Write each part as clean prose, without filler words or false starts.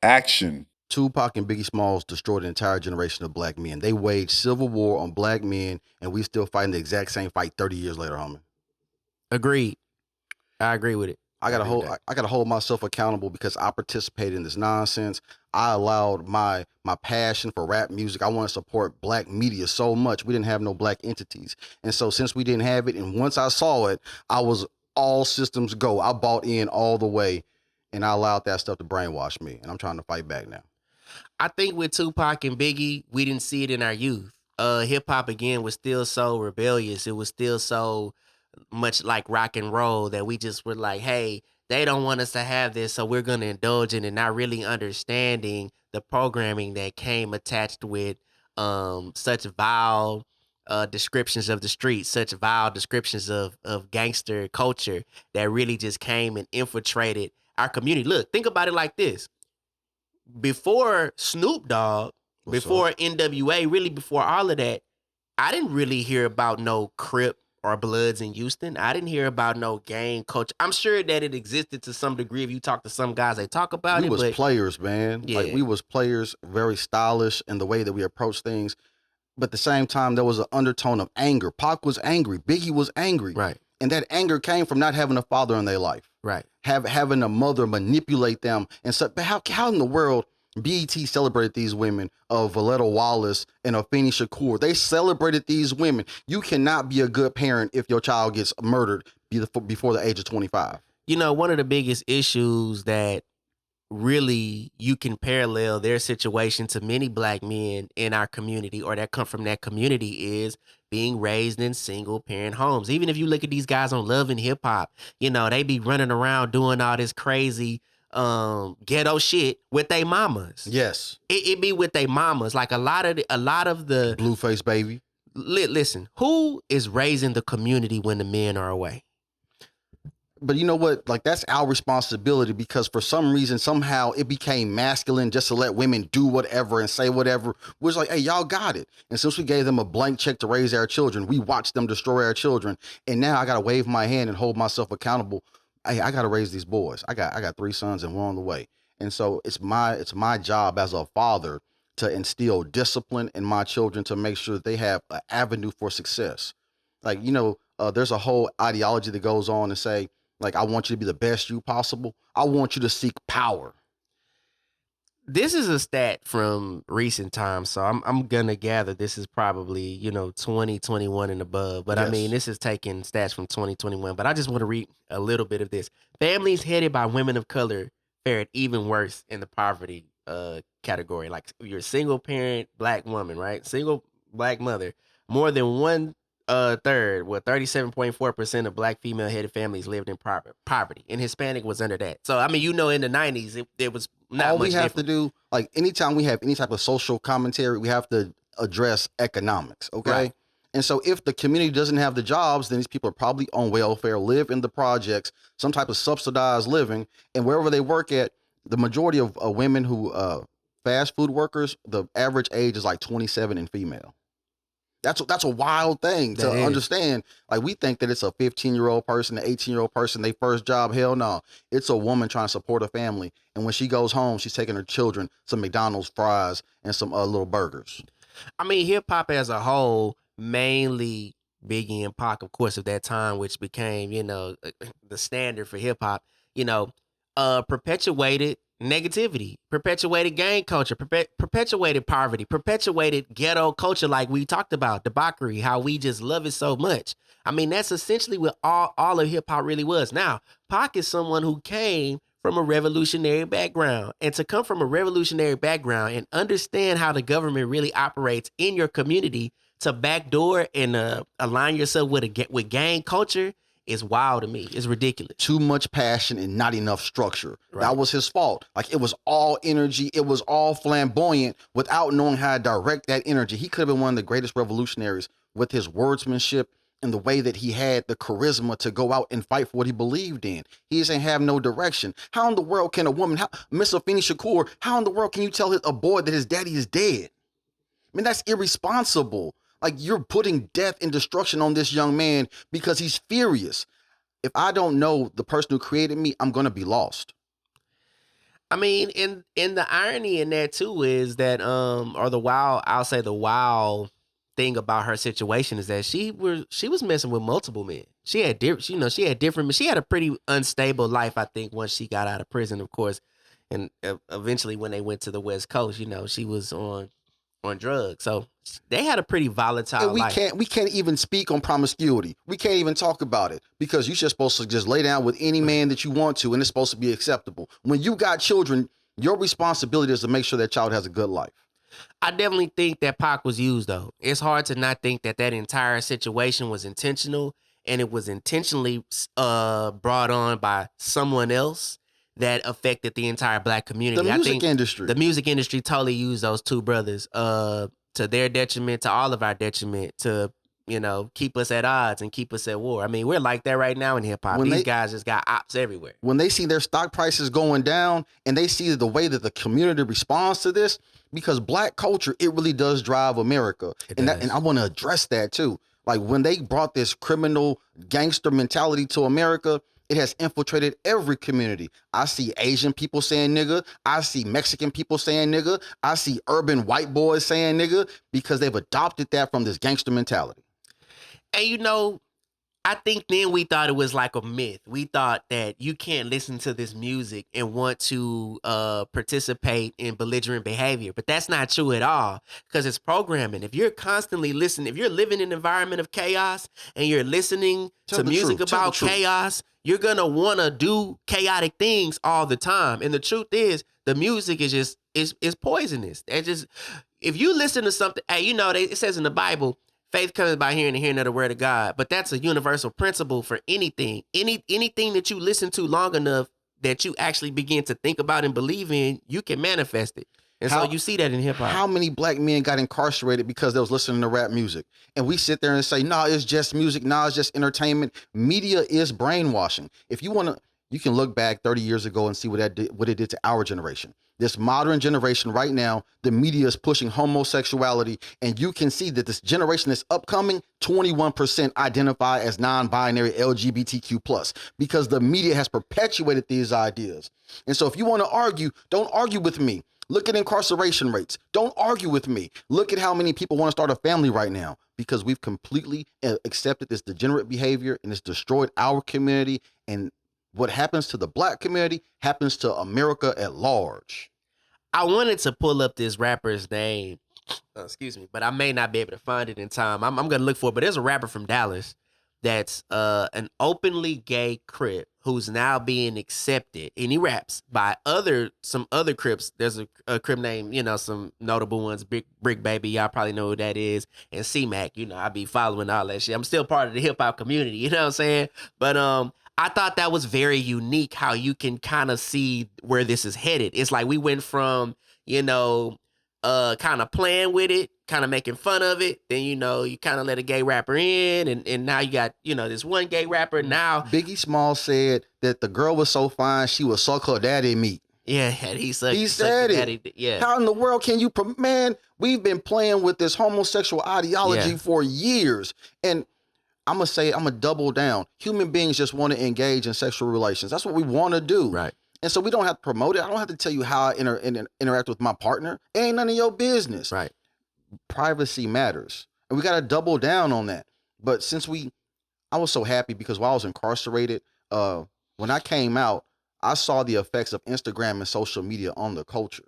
Action. Tupac and Biggie Smalls destroyed an entire generation of black men. They waged civil war on black men, and we still fighting the exact same fight 30 years later, homie. Agreed. I agree with it. I gotta hold myself accountable because I participated in this nonsense. I allowed my passion for rap music. I want to support black media so much. We didn't have no black entities, and so since we didn't have it, and once I saw it, I was all systems go. I bought in all the way, and I allowed that stuff to brainwash me. And I'm trying to fight back now. I think with Tupac and Biggie, we didn't see it in our youth. Hip hop again was still so rebellious. It was still so much like rock and roll that we just were like, hey, they don't want us to have this, so we're gonna indulge in it, not really understanding the programming that came attached with such vile descriptions of the streets, such vile descriptions of gangster culture that really just came and infiltrated our community. Look, think about it like this. Before Snoop Dogg, before NWA, really before all of that, I didn't really hear about no Crip or Bloods in Houston. I didn't hear about no gang culture. I'm sure that it existed to some degree. If you talk to some guys, they talk about we it. Was but players, man. Yeah. Like we was players, very stylish in the way that we approach things. But at the same time, there was an undertone of anger. Pac was angry. Biggie was angry. Right. And that anger came from not having a father in their life. Right. Having a mother manipulate them. And so, but how in the world BET celebrated these women of Valletta Wallace and Afeni Shakur? They celebrated these women. You cannot be a good parent if your child gets murdered before the age of 25. You know, one of the biggest issues that really you can parallel their situation to many black men in our community or that come from that community is being raised in single parent homes. Even if you look at these guys on Love and Hip Hop, you know, they be running around doing all this crazy ghetto shit with their mamas. Yes. It be with their mamas. Like a lot of the Blueface baby. Listen, who is raising the community when the men are away? But you know what? Like, that's our responsibility because for some reason, somehow it became masculine just to let women do whatever and say whatever. We're like, hey, y'all got it. And since we gave them a blank check to raise our children, we watched them destroy our children. And now I got to wave my hand and hold myself accountable. Hey, I got to raise these boys. I got 3 sons and 1 on the way. And so it's my job as a father to instill discipline in my children to make sure that they have an avenue for success. Like, you know, there's a whole ideology that goes on and say, like, I want you to be the best you possible. I want you to seek power. This is a stat from recent times, so I'm gonna gather this is probably 2021 and above. But yes. I mean, this is taking stats from 2021. But I just want to read a little bit of this. Families headed by women of color fared even worse in the poverty category. Like, if you're a single parent black woman, right? Single black mother, more than 1/3, 37.4% of black female headed families lived in poverty, and Hispanic was under that. So I mean, in the 90s, it was not all much we have different. to do, like, anytime we have any type of social commentary, we have to address economics, okay? Right. And so if the community doesn't have the jobs, then these people are probably on welfare, live in the projects, some type of subsidized living, and wherever they work at, the majority of women who fast food workers, the average age is like 27 and female. That's a wild thing to understand. Like, we think that it's a 15-year-old person, an 18-year-old person, their first job. Hell no. It's a woman trying to support a family. And when she goes home, she's taking her children some McDonald's fries and some little burgers. I mean, hip hop as a whole, mainly Biggie and Pac, of course, at that time, which became, the standard for hip hop, perpetuated negativity, perpetuated gang culture, perpetuated poverty, perpetuated ghetto culture, like we talked about, debauchery, how we just love it so much. I mean, that's essentially what all of hip hop really was. Now, Pac is someone who came from a revolutionary background, and to come from a revolutionary background and understand how the government really operates in your community to backdoor and align yourself with gang culture is wild to me. It's ridiculous. Too much passion and not enough structure. Right. That was his fault. Like, it was all energy. It was all flamboyant without knowing how to direct that energy. He could have been one of the greatest revolutionaries with his wordsmanship and the way that he had the charisma to go out and fight for what he believed in. He just ain't have no direction. How in the world can a woman, Miss Afeni Shakur, how in the world can you tell a boy that his daddy is dead? I mean, that's irresponsible. Like, you're putting death and destruction on this young man because he's furious. If I don't know the person who created me, I'm going to be lost. I mean, in the irony in that too is that or the wild, I'll say the wild thing about her situation is that she was messing with multiple men. She had different, she had a pretty unstable life, I think, once she got out of prison, of course. And eventually when they went to the West Coast, she was on drugs. So they had a pretty volatile And we life. can't even speak on promiscuity. We can't even talk about it because you're just supposed to just lay down with any man that you want to, and it's supposed to be acceptable. When you got children, your responsibility is to make sure that child has a good life. I definitely think that Pac was used, though. It's hard to not think that entire situation was intentional, and it was intentionally brought on by someone else that affected the entire black community. The I music think industry. the music industry totally used those two brothers to their detriment, to all of our detriment, to keep us at odds and keep us at war. I mean, we're like that right now in hip hop. These guys just got ops everywhere. When they see their stock prices going down and they see the way that the community responds to this, because black culture, it really does drive America. And I want to address that too. Like when they brought this criminal gangster mentality to America, it has infiltrated every community. I see Asian people saying nigga. I see Mexican people saying nigga. I see urban white boys saying nigga because they've adopted that from this gangster mentality. And I think then we thought it was like a myth. We thought that you can't listen to this music and want to participate in belligerent behavior. But that's not true at all because it's programming. If you're constantly listening, if you're living in an environment of chaos and you're listening to music about chaos, you're going to want to do chaotic things all the time. And the truth is the music is poisonous. If you listen to something, hey, it says in the Bible, faith comes by hearing and hearing of the word of God. But that's a universal principle for anything. Anything that you listen to long enough that you actually begin to think about and believe in, you can manifest it. And so you see that in hip hop. How many black men got incarcerated because they was listening to rap music? And we sit there and say, no, it's just music. No, it's just entertainment. Media is brainwashing. If you want to, you can look back 30 years ago and see what it did to our generation. This modern generation right now, the media is pushing homosexuality, and you can see that this generation that's upcoming, 21% identify as non-binary LGBTQ+, because the media has perpetuated these ideas. And so if you want to argue, don't argue with me. Look at incarceration rates. Don't argue with me. Look at how many people want to start a family right now because we've completely accepted this degenerate behavior and it's destroyed our community. And what happens to the black community happens to America at large. I wanted to pull up this rapper's name, excuse me, but I may not be able to find it in time. I'm going to look for it, but there's a rapper from Dallas that's an openly gay Crip who's now being accepted, and he raps by some other Crips. There's a Crip named, some notable ones, Brick Baby, y'all probably know who that is, and C-Mac, I be following all that shit. I'm still part of the hip hop community, you know what I'm saying? But I thought that was very unique how you can kind of see where this is headed. It's like we went from, kind of playing with it, kind of making fun of it. Then, you kind of let a gay rapper in and now you got, this one gay rapper now. Biggie Small said that the girl was so fine, she would suck her daddy meat. Yeah, he said it. Daddy, yeah. How in the world can you, man, we've been playing with this homosexual ideology for years. And I'm going to double down. Human beings just want to engage in sexual relations. That's what we want to do. Right. And so we don't have to promote it. I don't have to tell you how I interact with my partner. It ain't none of your business. Right. Privacy matters. And we got to double down on that. But I was so happy because while I was incarcerated, when I came out, I saw the effects of Instagram and social media on the culture.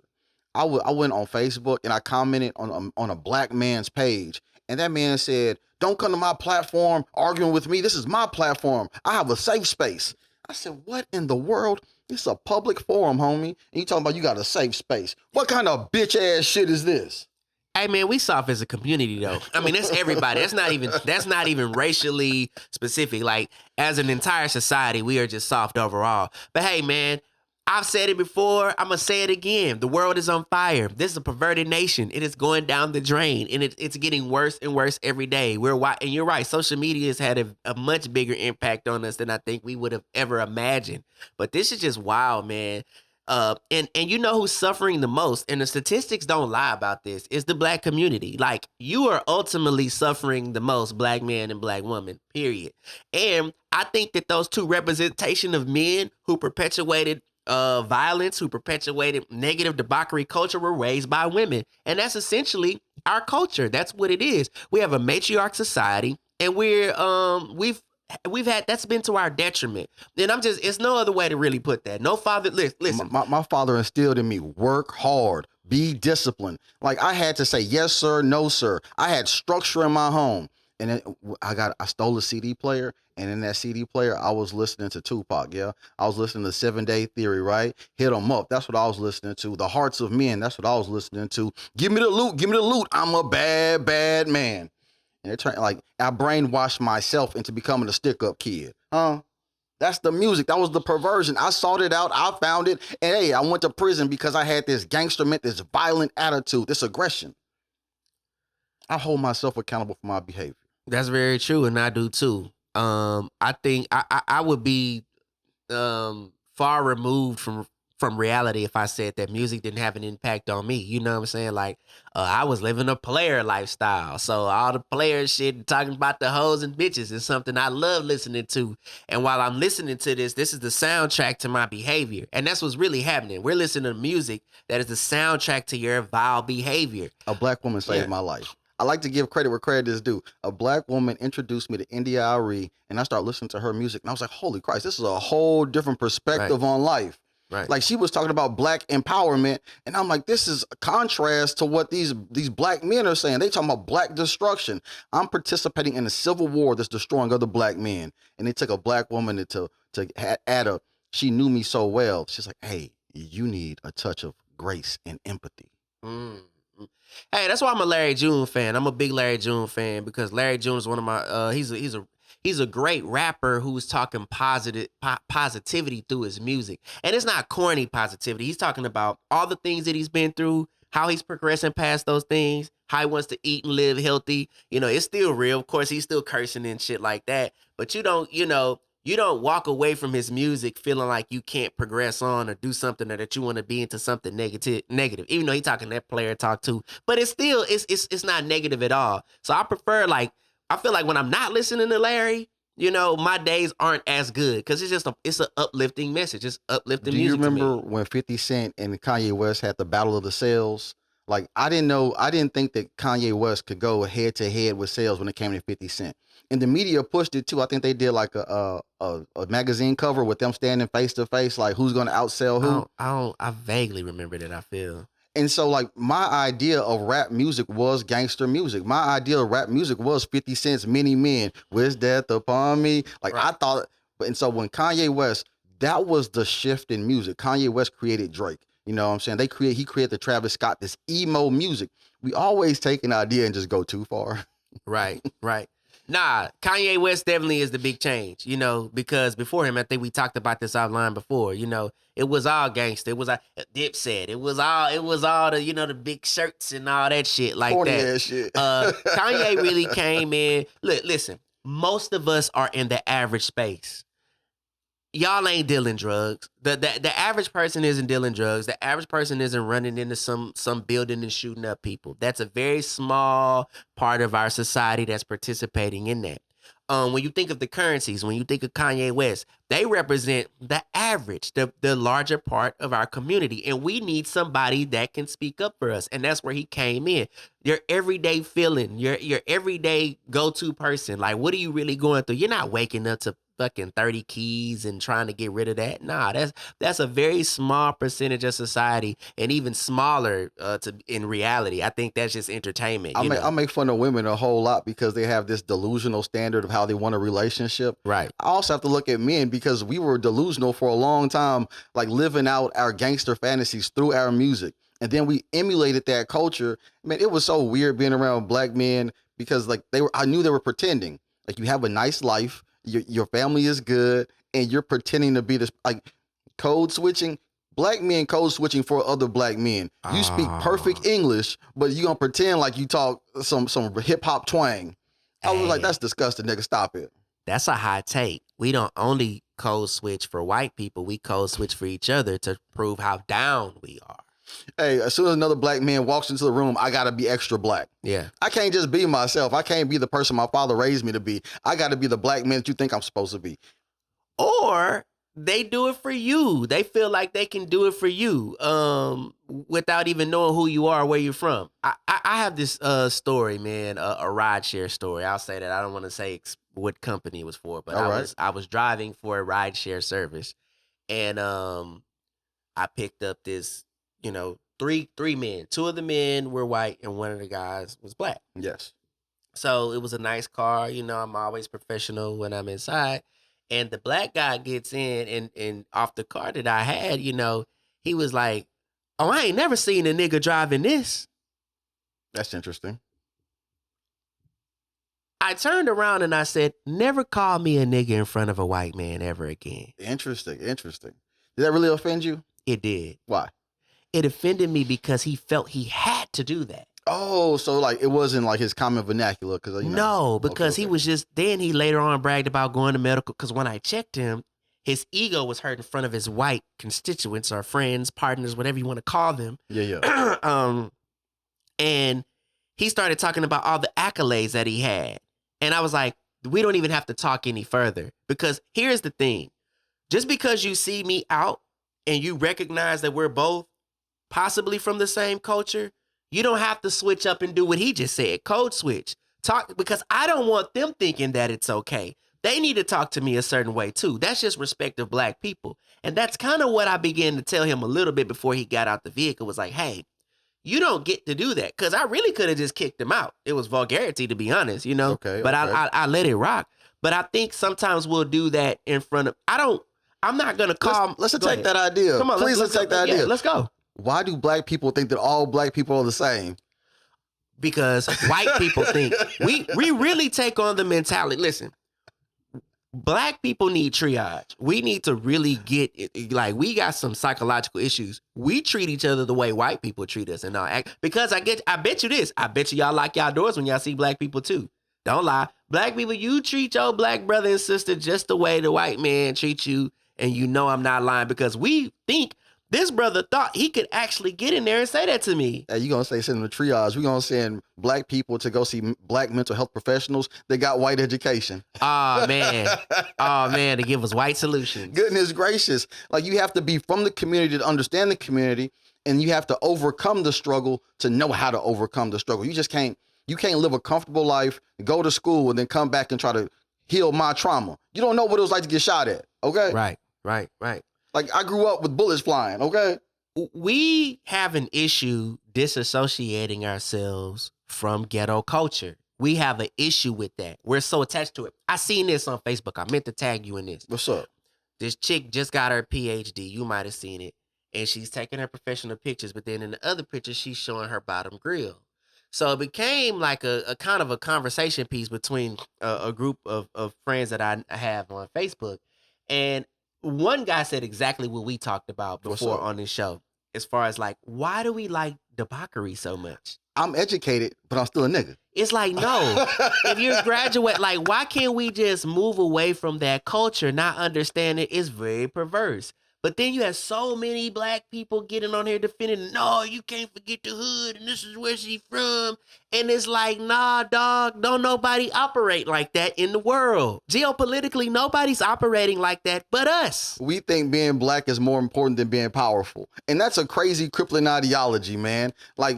I went on Facebook and I commented on a black man's page. And that man said, don't come to my platform arguing with me. This is my platform. I have a safe space. I said, what in the world? It's a public forum, homie. And you talking about you got a safe space. What kind of bitch ass shit is this? Hey man, we soft as a community though. I mean, that's everybody. That's not even racially specific. Like as an entire society, we are just soft overall. But hey man, I've said it before. I'm going to say it again. The world is on fire. This is a perverted nation. It is going down the drain, and it's getting worse and worse every day. And you're right. Social media has had a much bigger impact on us than I think we would have ever imagined. But this is just wild, man. And you know who's suffering the most, and the statistics don't lie about this, is the black community. Like, you are ultimately suffering the most, black man and black woman, period. And I think that those two representation of men who perpetuated violence, who perpetuated negative debauchery culture were raised by women. And that's essentially our culture. That's what it is. We have a matriarch society, and we've had, that's been to our detriment. And it's no other way to really put that. No father, listen. My father instilled in me, work hard, be disciplined. Like I had to say yes sir, no sir. I had structure in my home. And then I stole a CD player, and in that CD player, I was listening to Tupac. Yeah, I was listening to 7 Day Theory, right? Hit 'em up. That's what I was listening to. The Hearts of Men. That's what I was listening to. Give me the loot. Give me the loot. I'm a bad, bad man. And it turned like I brainwashed myself into becoming a stick-up kid. Huh? That's the music. That was the perversion. I sought it out. I found it. And hey, I went to prison because I had this gangster, this violent attitude, this aggression. I hold myself accountable for my behavior. That's very true, and I do too. I think I would be far removed from reality if I said that music didn't have an impact on me. You know what I'm saying? Like I was living a player lifestyle, so all the player shit and talking about the hoes and bitches is something I love listening to. And while I'm listening to this is the soundtrack to my behavior, and that's what's really happening. We're listening to music that is the soundtrack to your vile behavior. A black woman saved my life. I like to give credit where credit is due. A black woman introduced me to India Ari, and I started listening to her music, and I was like, holy Christ, this is a whole different perspective on life. Right. Like she was talking about black empowerment, and I'm like, this is a contrast to what these black men are saying. They talking about black destruction. I'm participating in a civil war that's destroying other black men, and they took a black woman to add a. She knew me so well. She's like, hey, you need a touch of grace and empathy. Hey, that's why I'm a Larry June fan. I'm a big Larry June fan because Larry June is one of my. He's a great rapper who's talking positivity through his music, and it's not corny positivity. He's talking about all the things that he's been through, how he's progressing past those things, how he wants to eat and live healthy. You know, it's still real. Of course, he's still cursing and shit like that, but you don't walk away from his music feeling like you can't progress on or do something or that you want to be into something negative, even though he's talking that player talk too. But it's still, it's not negative at all. So I prefer, like, I feel like when I'm not listening to Larry, my days aren't as good because it's an uplifting message. It's uplifting music. Do you remember when 50 Cent and Kanye West had the battle of the sales? Like, I didn't think that Kanye West could go head to head with sales when it came to 50 Cent. And the media pushed it too. I think they did like a magazine cover with them standing face to face, like who's going to outsell who. I vaguely remember that, I feel. And so, like, my idea of rap music was gangster music. My idea of rap music was 50 Cent's Many Men, Wish Death Upon Me. Like, right. I thought, and so when Kanye West, that was the shift in music. Kanye West created Drake. You know what I'm saying? He created the Travis Scott, this emo music. We always take an idea and just go too far. Right. Nah, Kanye West definitely is the big change, because before him, I think we talked about this offline before, it was all gangster. It was Dipset. It was all the, the big shirts and all that shit like that. Shit. Kanye really came in. Look, listen, most of us are in the average space. Y'all ain't dealing drugs. The average person isn't dealing drugs. The average person isn't running into some building and shooting up people. That's a very small part of our society that's participating in that. When you think of the currencies, when you think of Kanye West, they represent the average, the larger part of our community. And we need somebody that can speak up for us. And that's where he came in. Your everyday feeling, your everyday go-to person. Like, what are you really going through? You're not waking up to fucking 30 keys and trying to get rid of that. Nah, that's a very small percentage of society, and even smaller in reality. I think that's just entertainment. I make fun of women a whole lot because they have this delusional standard of how they want a relationship. Right. I also have to look at men because we were delusional for a long time, like living out our gangster fantasies through our music. And then we emulated that culture. Man, it was so weird being around black men because like I knew they were pretending. Like, you have a nice life. Your family is good, and you're pretending to be this, like, code switching. Black men code switching for other black men. You speak perfect English, but you gonna pretend like you talk some hip hop twang. I was like, that's disgusting, nigga. Stop it. That's a hot take. We don't only code switch for white people. We code switch for each other to prove how down we are. Hey, as soon as another black man walks into the room, I gotta be extra black. Yeah. I can't just be myself. I can't be the person my father raised me to be. I gotta be the black man that you think I'm supposed to be. Or they do it for you. They feel like they can do it for you, without even knowing who you are or where you're from. I have this story, man, a rideshare story. I'll say that. I don't want to say what company it was for, but I was driving for a rideshare service, and I picked up this, three men. Two of the men were white, and one of the guys was black. Yes. So it was a nice car. I'm always professional when I'm inside. And the black guy gets in and off the car that I had, he was like, "Oh, I ain't never seen a nigga driving this." That's interesting. I turned around and I said, "Never call me a nigga in front of a white man ever again." Interesting. Did that really offend you? It did. Why? It offended me because he felt he had to do that. Oh, so like it wasn't like his common vernacular because no, because he was just. Then he later on bragged about going to medical because when I checked him, his ego was hurt in front of his white constituents or friends, partners, whatever you want to call them. Yeah. And he started talking about all the accolades that he had, and I was like, we don't even have to talk any further because here's the thing: just because you see me out and you recognize that we're both possibly from the same culture. You don't have to switch up and do what he just said. Code switch. Talk, because I don't want them thinking that it's okay. They need to talk to me a certain way too. That's just respect of black people. And that's kind of what I began to tell him a little bit before he got out the vehicle was like, hey, you don't get to do that. Because I really could have just kicked him out. It was vulgarity, to be honest, Okay. But I let it rock. But I think sometimes we'll do that in front of, I'm not going to call. Let's attack that idea. Come on, please let's attack that idea. Yeah, let's go. Why do black people think that all black people are the same? Because white people think we really take on the mentality. Listen, black people need triage. We need to really get it. Like we got some psychological issues. We treat each other the way white people treat us and all. Because I bet you this. I bet you y'all lock y'all doors when y'all see black people too. Don't lie. Black people, you treat your black brother and sister just the way the white man treats you. And I'm not lying because we think this brother thought he could actually get in there and say that to me. Hey, you gonna say send them to triage? We gonna send black people to go see black mental health professionals that got white education. Oh man, to give us white solutions. Goodness gracious! Like you have to be from the community to understand the community, and you have to overcome the struggle to know how to overcome the struggle. You just can't. You can't live a comfortable life, go to school, and then come back and try to heal my trauma. You don't know what it was like to get shot at. Okay. Right. Like, I grew up with bullets flying, okay? We have an issue disassociating ourselves from ghetto culture. We have an issue with that. We're so attached to it. I seen this on Facebook. I meant to tag you in this. What's up? This chick just got her PhD. You might have seen it. And she's taking her professional pictures, but then in the other picture, she's showing her bottom grill. So it became like a kind of a conversation piece between a group of friends that I have on Facebook. And one guy said exactly what we talked about before on this show, as far as like, why do we like debauchery so much? I'm educated, but I'm still a nigga. It's like, no, if you're a graduate, like, why can't we just move away from that culture, not understanding it's very perverse? But then you have so many black people getting on here defending, no, you can't forget the hood, and this is where she from. And it's like, nah, dog, don't nobody operate like that in the world. Geopolitically, nobody's operating like that but us. We think being black is more important than being powerful. And that's a crazy crippling ideology, man. Like,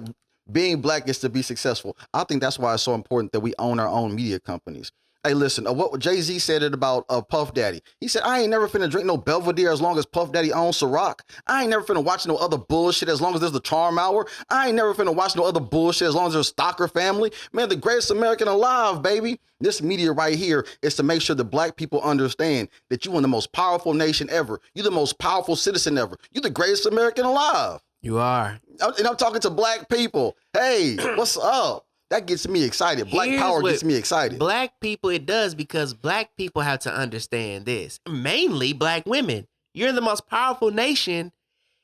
being black is to be successful. I think that's why it's so important that we own our own media companies. Hey, listen, what Jay-Z said it about Puff Daddy. He said, I ain't never finna drink no Belvedere as long as Puff Daddy owns Ciroc. I ain't never finna watch no other bullshit as long as there's the Charm Hour. I ain't never finna watch no other bullshit as long as there's Stocker Family. Man, the greatest American alive, baby. This media right here is to make sure the black people understand that you are the most powerful nation ever. You're the most powerful citizen ever. You're the greatest American alive. You are. And I'm talking to black people. Hey, what's up? That gets me excited. Black power gets me excited. Black people, it does, because black people have to understand this. Mainly black women. You're the most powerful nation.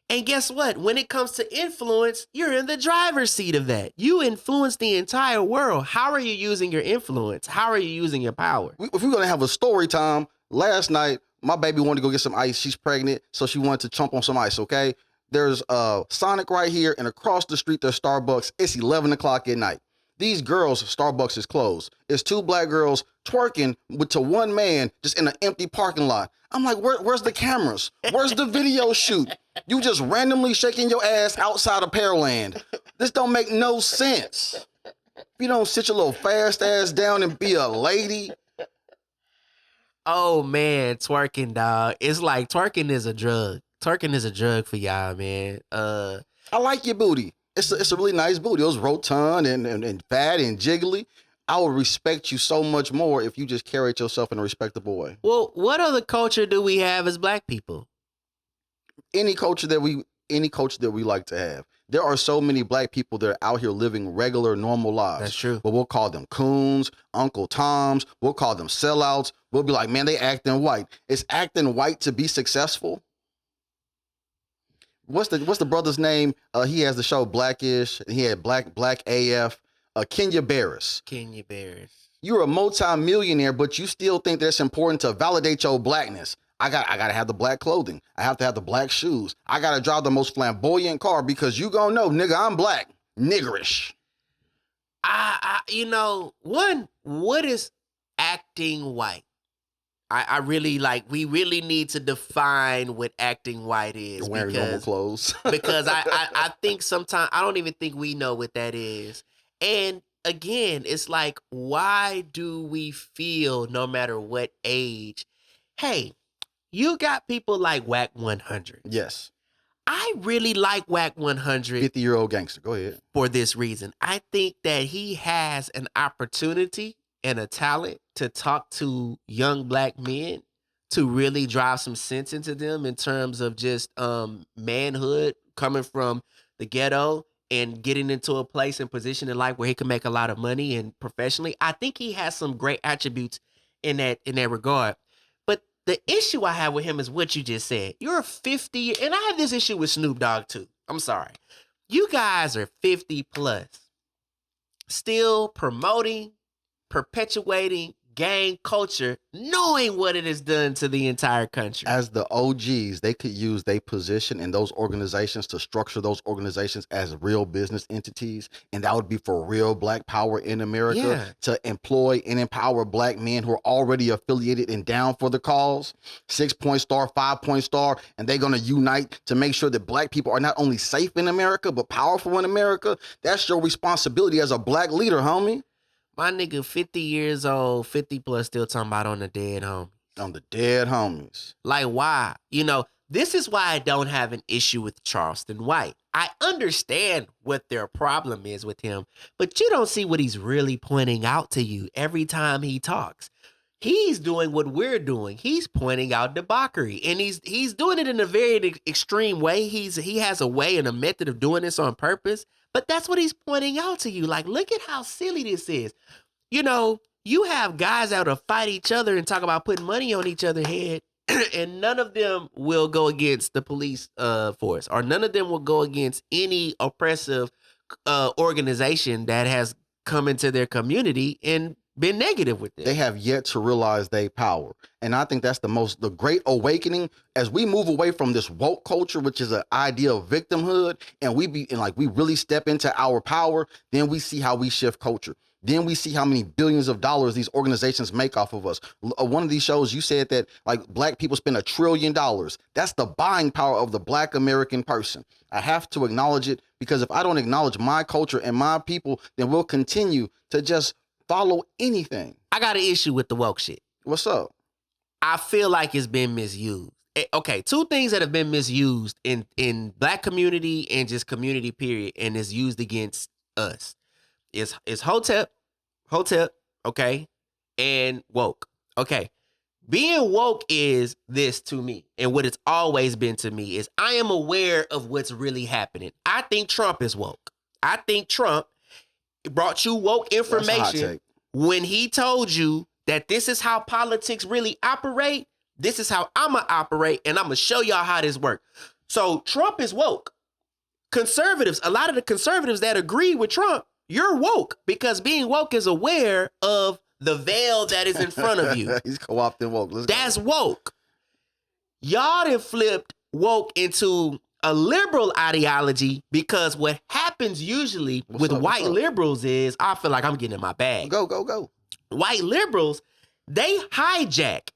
And guess what? When it comes to influence, you're in the driver's seat of that. You influence the entire world. How are you using your influence? How are you using your power? If we're going to have a story time, last night, my baby wanted to go get some ice. She's pregnant, so she wanted to chomp on some ice, okay? There's Sonic right here, and across the street, there's Starbucks. It's 11 o'clock at night. These girls, Starbucks is closed. It's 2 black girls twerking to one man just in an empty parking lot. I'm like, where's the cameras? Where's the video shoot? You just randomly shaking your ass outside of Pearland. This don't make no sense. If you don't sit your little fast ass down and be a lady. Oh man, twerking, dog. It's like twerking is a drug. Twerking is a drug for y'all, man. I like your booty. It's a really nice booty. It was rotund and fat and jiggly. I would respect you so much more if you just carried yourself in a respectable way. Well, what other culture do we have as black people? Any culture that we like to have. There are so many black people that are out here living regular, normal lives. That's true. But we'll call them coons, Uncle Toms. We'll call them sellouts. We'll be like, man, they acting white. Is acting white to be successful? What's the brother's name? He has the show Blackish. He had Black AF. Kenya Barris. Kenya Barris. You're a multi-millionaire, but you still think that it's important to validate your blackness. I gotta have the black clothing. I have to have the black shoes. I gotta drive the most flamboyant car because you gonna know, nigga, I'm black. Niggerish. What is acting white? I really we really need to define what acting white is. Wearing normal clothes. Because I think sometimes, I don't even think we know what that is. And again, it's like, why do we feel no matter what age, hey, you got people like Whack 100. Yes. I really like Whack 100. 50-year-old gangster. Go ahead. For this reason. I think that he has an opportunity and a talent to talk to young black men to really drive some sense into them in terms of just manhood, coming from the ghetto and getting into a place and position in life where he can make a lot of money and professionally. I think he has some great attributes in that regard. But the issue I have with him is what you just said. You're 50, and I have this issue with Snoop Dogg too. I'm sorry. You guys are 50 plus, still promoting, perpetuating gang culture, knowing what it has done to the entire country. As the OGs, they could use their position in those organizations to structure those organizations as real business entities. And that would be for real black power in America, to employ and empower black men who are already affiliated and down for the cause. 6-point star, 5-point star. And they're going to unite to make sure that black people are not only safe in America, but powerful in America. That's your responsibility as a black leader, homie. My nigga 50 years old, 50 plus, still talking about on the dead homies. On the dead homies. Like, why? This is why I don't have an issue with Charleston White. I understand what their problem is with him, but you don't see what he's really pointing out to you every time he talks. He's doing what we're doing. He's pointing out debauchery, and he's doing it in a very extreme way. He has a way and a method of doing this on purpose, but that's what he's pointing out to you. Like, look at how silly this is. You have guys that will fight each other and talk about putting money on each other's head, and none of them will go against the police force, or none of them will go against any oppressive organization that has come into their community and been negative with it. They have yet to realize their power. And I think that's the great awakening as we move away from this woke culture, which is an idea of victimhood, and we really step into our power. Then we see how we shift culture. Then we see how many billions of dollars these organizations make off of us. One of these shows, you said that black people spend $1 trillion. That's the buying power of the black American person. I have to acknowledge it, because if I don't acknowledge my culture and my people, then we'll continue to just follow anything. I got an issue with the woke shit. What's up? I feel like it's been misused. Okay, 2 things that have been misused in black community and just community period, and is used against us. Is hotep, okay, and woke. Okay, being woke is this to me, and what it's always been to me is I am aware of what's really happening. I think Trump is woke. I think Trump brought you woke information when he told you that this is how politics really operate. This is how I'm going to operate, and I'm going to show y'all how this works. So Trump is woke. Conservatives, a lot of the conservatives that agree with Trump, you're woke, because being woke is aware of the veil that is in front of you. He's co-opting woke. That's woke. Y'all done flipped woke into a liberal ideology, because what happens usually with white liberals is, I feel like I'm getting in my bag. Go. White liberals, they hijack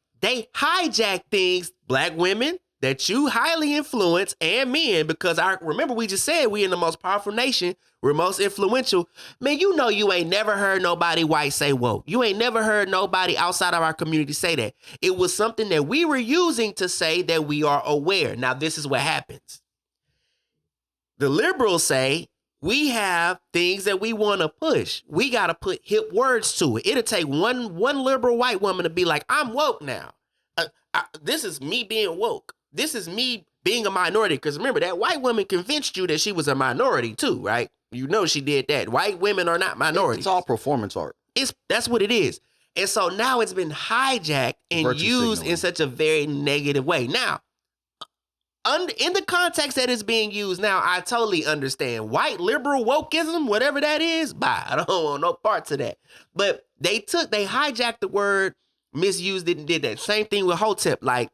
things, black women that you highly influence, and men, because remember we just said we in the most powerful nation, we're most influential. Man, you know you ain't never heard nobody white say woke. You ain't never heard nobody outside of our community say that. It was something that we were using to say that we are aware. Now, this is what happens. The liberals say, we have things that we want to push. We got to put hip words to it. It'll take one liberal white woman to be like, I'm woke now. This is me being woke. This is me being a minority. Because remember, that white woman convinced you that she was a minority too, right? You know she did that. White women are not minorities. It's all performance art. That's what it is. And so now it's been hijacked and used in such a very negative way. Now, in the context that it's being used now, I totally understand. White liberal wokeism, whatever that is, bye. I don't want no parts of that. But they hijacked the word, misused it, and did that. Same thing with Hotep. Like,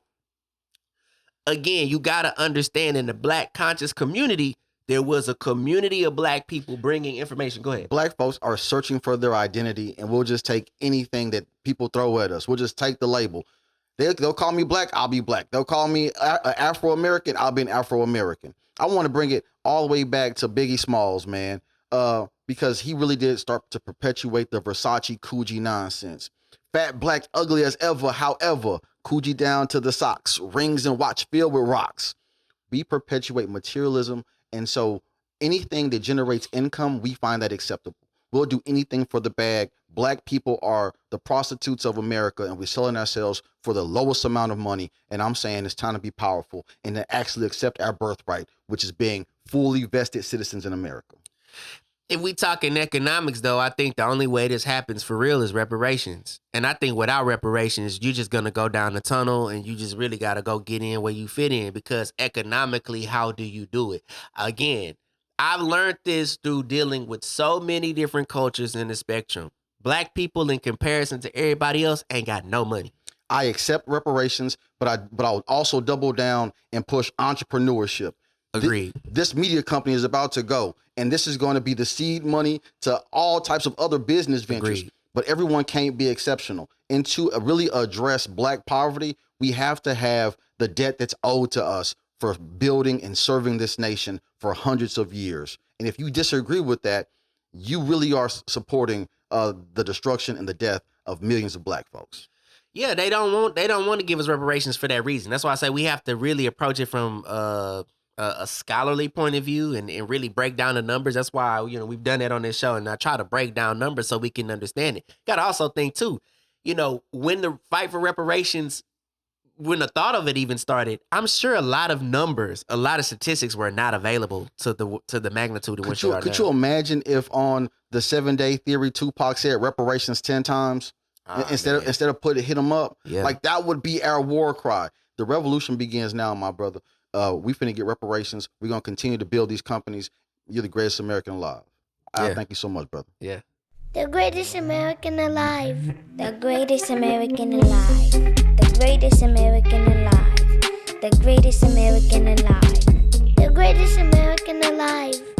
again, you got to understand, in the black conscious community, there was a community of black people bringing information. Go ahead. Black folks are searching for their identity, and we'll just take anything that people throw at us. We'll just take the label. They'll call me black, I'll be black. They'll call me Afro-American, I'll be an Afro-American. I want to bring it all the way back to Biggie Smalls, man, because he really did start to perpetuate the Versace Coogee nonsense. Fat, black, ugly as ever, however, Coogee down to the socks, rings and watch filled with rocks. We perpetuate materialism, and so anything that generates income, we find that acceptable. We'll do anything for the bag. Black people are the prostitutes of America, and we're selling ourselves for the lowest amount of money. And I'm saying it's time to be powerful and to actually accept our birthright, which is being fully vested citizens in America. If we talk in economics, though, I think the only way this happens for real is reparations. And I think without reparations, you're just going to go down the tunnel, and you just really got to go get in where you fit in, because economically, how do you do it? Again, I've learned this through dealing with so many different cultures in the spectrum. Black people, in comparison to everybody else, ain't got no money. I accept reparations, but I would also double down and push entrepreneurship. Agreed. This media company is about to go, and this is going to be the seed money to all types of other business ventures. Agreed. But everyone can't be exceptional. And to really address black poverty, we have to have the debt that's owed to us for building and serving this nation for hundreds of years. And if you disagree with that, you really are supporting the destruction and the death of millions of black folks. Yeah, they don't want to give us reparations for that reason. That's why I say we have to really approach it from a scholarly point of view and really break down the numbers. That's why, we've done that on this show, and I try to break down numbers so we can understand it. Got to also think too, when the fight for reparations, when the thought of it even started, I'm sure a lot of numbers, a lot of statistics were not available to the magnitude in which they are now. Could you imagine if on the 7-day theory, Tupac said reparations 10 times instead of hit them up? Yeah. Like, that would be our war cry. The revolution begins now, my brother. We finna get reparations. We're gonna continue to build these companies. You're the greatest American alive. I thank you so much, brother. Yeah. The greatest American alive. The greatest American alive. The greatest American alive. The greatest American alive. The greatest American alive.